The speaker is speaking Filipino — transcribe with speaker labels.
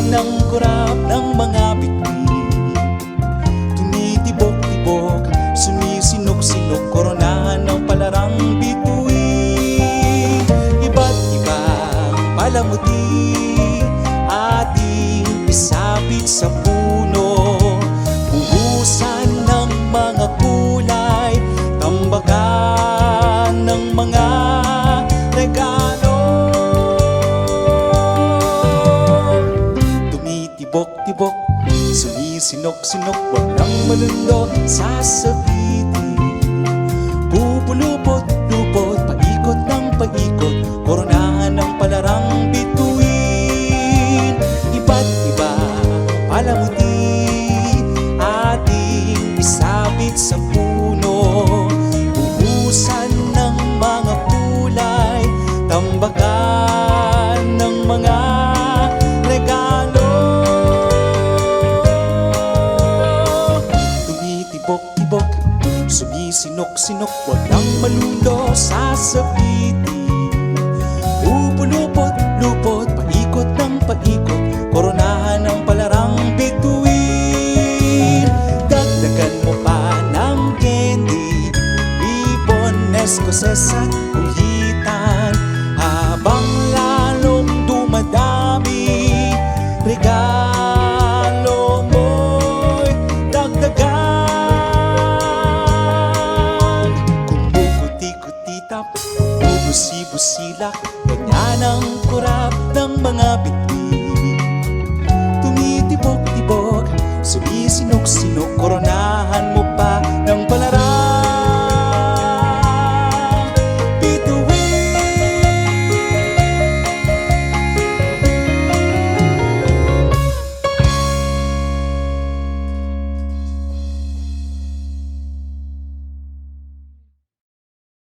Speaker 1: ng kurap ng mga bituin. Tumitibok-tibok, sumisinok-sinok, koronahan ng palarang bituin. Iba't ibang palamuti ating isabit sa puno, buhusan ng mga kulay, tambakan ng mga regalo. Tumitibok-tibok, sumisinok-sinok, wag nang malundo, sasabitin. Pupulupot-lupot, paikot ng paikot, koronahan ng palarang bituin. Iba't iba palamuti ating isabit sa puno, buhusan ng mga kulay, tambakan ng mga regalo. Tumitibok-tibok, sumisinok-sinok, wag nang malundo, sasabitin. Pupulupot-lupot, paikot ng paikot, koronahan ng palarang bituin. Dagdagan mo pa ng candy, ribbon, escoses at uhitan, habang lalong dumadami, regalo mo'y dagdagan. Kumukuti-kutitap, bubusi-busilak, ganyan ang kurap ng mga bituin. Tumitibok-tibok, sumisinok-sinok, korona